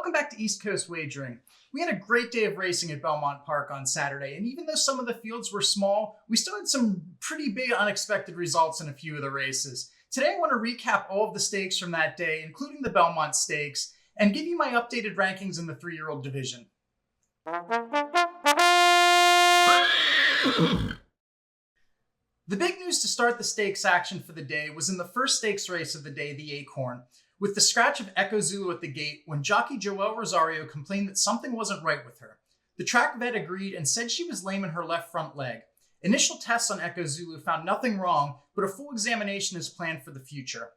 Welcome back to East Coast Wagering. We had a great day of racing at Belmont Park on Saturday, and even though some of the fields were small, we still had some pretty big unexpected results in a few of the races. Today I want to recap all of the stakes from that day, including the Belmont Stakes, and give you my updated rankings in the 3-year-old division. The big news to start the stakes action for the day was in the first stakes race of the day, the Acorn, with the scratch of Echo Zulu at the gate when jockey Joelle Rosario complained that something wasn't right with her. The track vet agreed and said she was lame in her left front leg. Initial tests on Echo Zulu found nothing wrong, but a full examination is planned for the future.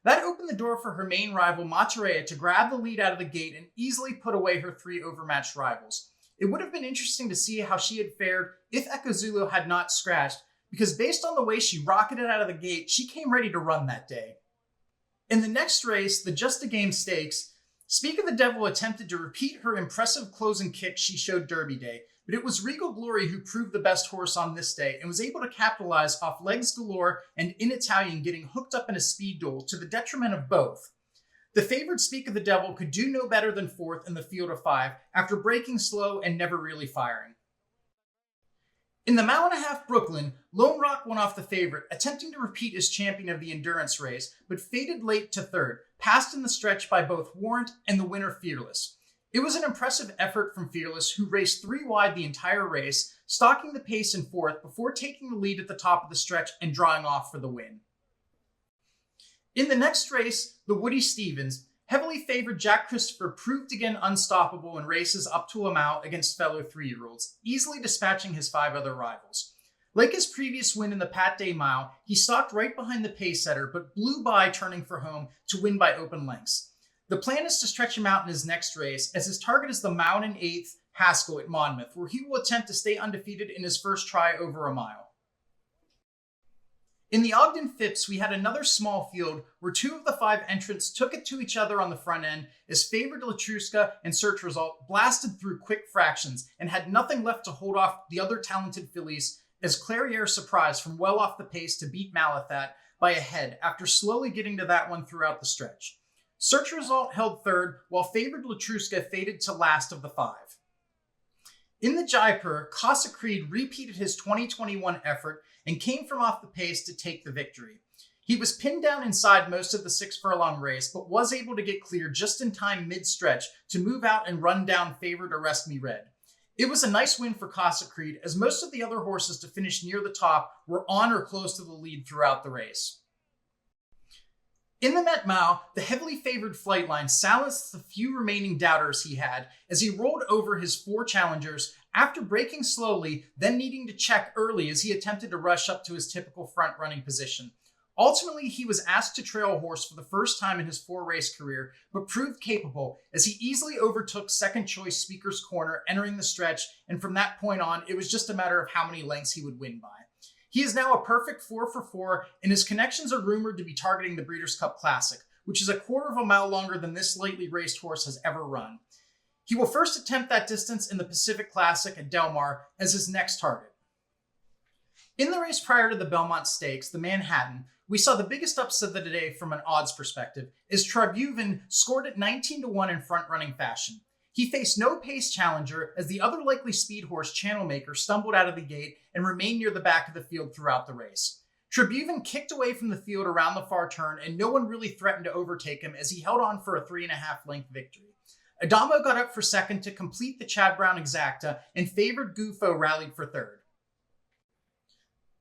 That opened the door for her main rival, Matarea, to grab the lead out of the gate and easily put away her 3 overmatched rivals. It would have been interesting to see how she had fared if Echo Zulu had not scratched, because based on the way she rocketed out of the gate, she came ready to run that day. In the next race, the Just a Game Stakes, Speak of the Devil attempted to repeat her impressive closing kick she showed Derby Day, but it was Regal Glory who proved the best horse on this day and was able to capitalize off legs galore and in Italian getting hooked up in a speed duel to the detriment of both. The favored Speak of the Devil could do no better than 4th in the field of 5 after breaking slow and never really firing. In the mile and a half Brooklyn, Lone Rock won off the favorite, attempting to repeat as champion of the endurance race, but faded late to 3rd, passed in the stretch by both Warrant and the winner Fearless. It was an impressive effort from Fearless, who raced 3 wide the entire race, stalking the pace in 4th before taking the lead at the top of the stretch and drawing off for the win. In the next race, the Woody Stevens, heavily favored Jack Christopher proved again unstoppable in races up to a mile against fellow 3-year-olds, easily dispatching his 5 other rivals. Like his previous win in the Pat Day Mile, he stalked right behind the pace setter, but blew by turning for home to win by open lengths. The plan is to stretch him out in his next race, as his target is the mile and 8th Haskell at Monmouth, where he will attempt to stay undefeated in his first try over a mile. In the Ogden Phipps, we had another small field where 2 of the 5 entrants took it to each other on the front end as favored Latruska and Search Result blasted through quick fractions and had nothing left to hold off the other talented fillies as Clairiere surprised from well off the pace to beat Malathat by a head after slowly getting to that one throughout the stretch. Search Result held 3rd while favored Latruska faded to last of the 5. In the Jaipur, Casa Creed repeated his 2021 effort and came from off the pace to take the victory. He was pinned down inside most of the 6-furlong race, but was able to get clear just in time mid-stretch to move out and run down favored Arrest Me Red. It was a nice win for Casa Creed, as most of the other horses to finish near the top were on or close to the lead throughout the race. In the Met Mile, the heavily favored Flightline silenced the few remaining doubters he had as he rolled over his 4 challengers after braking slowly, then needing to check early as he attempted to rush up to his typical front-running position. Ultimately, he was asked to trail a horse for the first time in his 4-race career, but proved capable as he easily overtook second-choice Speaker's Corner entering the stretch, and from that point on, it was just a matter of how many lengths he would win by. He is now a perfect 4 for 4, and his connections are rumored to be targeting the Breeders' Cup Classic, which is a quarter of a mile longer than this lightly raced horse has ever run. He will first attempt that distance in the Pacific Classic at Del Mar as his next target. In the race prior to the Belmont Stakes, the Manhattan, we saw the biggest upset of the day from an odds perspective, as Tribun scored at 19-1 in front-running fashion. He faced no pace challenger as the other likely speed horse, Channelmaker, stumbled out of the gate and remained near the back of the field throughout the race. Tribun kicked away from the field around the far turn, and no one really threatened to overtake him as he held on for a 3.5-length victory. Adamo got up for second to complete the Chad Brown exacta, and favored Gufo rallied for 3rd.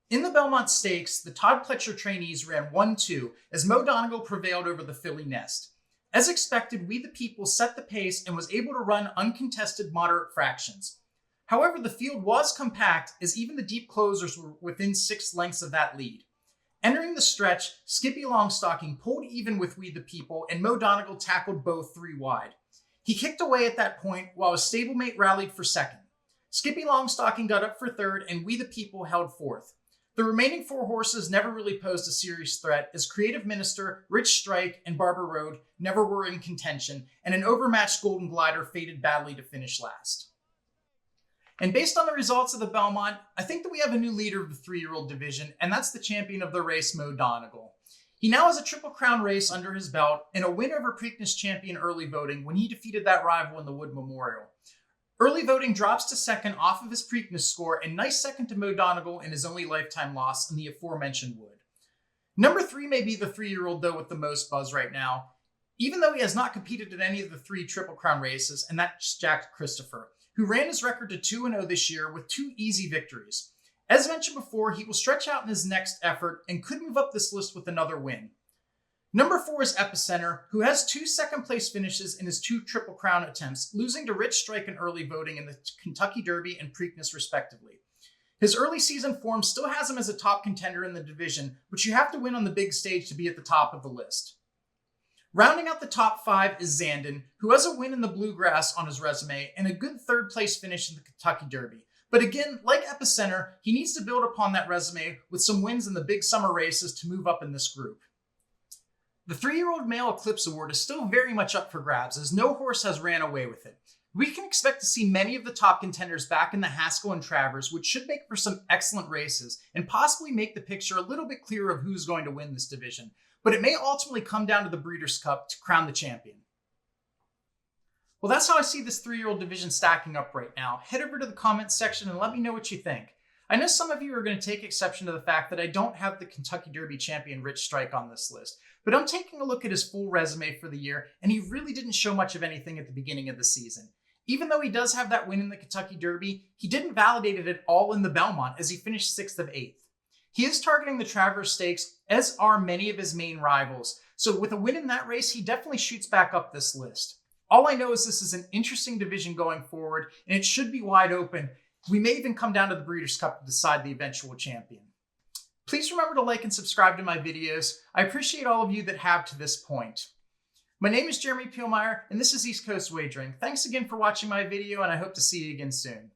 In the Belmont Stakes, the Todd Pletcher trainees ran 1-2 as Mo Donegal prevailed over the filly Nest. As expected, We the People set the pace and was able to run uncontested moderate fractions. However, the field was compact as even the deep closers were within 6 lengths of that lead. Entering the stretch, Skippy Longstocking pulled even with We the People and Mo Donegal tackled both 3 wide. He kicked away at that point while his stablemate rallied for 2nd. Skippy Longstocking got up for 3rd and We the People held 4th. The remaining 4 horses never really posed a serious threat as Creative Minister, Rich Strike, and Barber Road never were in contention, and an overmatched Golden Glider faded badly to finish last. And based on the results of the Belmont, I think that we have a new leader of the 3-year-old division, and that's the champion of the race, Mo Donegal. He now has a Triple Crown race under his belt and a win over Preakness champion early voting when he defeated that rival in the Wood Memorial. Early voting drops to second off of his Preakness score, and nice second to Mo Donegal in his only lifetime loss in the aforementioned Wood. Number 3 may be the 3-year-old though with the most buzz right now, even though he has not competed in any of the 3 Triple Crown races, and that's Jack Christopher, who ran his record to 2-0 this year with 2 easy victories. As mentioned before, he will stretch out in his next effort and could move up this list with another win. Number 4 is Epicenter, who has 2 second-place finishes in his 2 Triple Crown attempts, losing to Rich Strike in early voting in the Kentucky Derby and Preakness respectively. His early season form still has him as a top contender in the division, but you have to win on the big stage to be at the top of the list. Rounding out the top 5 is Zandon, who has a win in the Bluegrass on his resume and a good 3rd-place finish in the Kentucky Derby. But again, like Epicenter, he needs to build upon that resume with some wins in the big summer races to move up in this group. The 3-year-old Male Eclipse Award is still very much up for grabs, as no horse has ran away with it. We can expect to see many of the top contenders back in the Haskell and Travers, which should make for some excellent races and possibly make the picture a little bit clearer of who's going to win this division. But it may ultimately come down to the Breeders' Cup to crown the champion. Well, that's how I see this 3-year-old division stacking up right now. Head over to the comments section and let me know what you think. I know some of you are going to take exception to the fact that I don't have the Kentucky Derby champion Rich Strike on this list, but I'm taking a look at his full resume for the year, and he really didn't show much of anything at the beginning of the season. Even though he does have that win in the Kentucky Derby, he didn't validate it at all in the Belmont, as he finished 6th of 8th. He is targeting the Travers Stakes, as are many of his main rivals, so with a win in that race, he definitely shoots back up this list. All I know is this is an interesting division going forward, and it should be wide open. We may even come down to the Breeders' Cup to decide the eventual champion. Please remember to like and subscribe to my videos. I appreciate all of you that have to this point. My name is Jeremy Pielmeyer, and this is East Coast Wagering. Thanks again for watching my video, and I hope to see you again soon.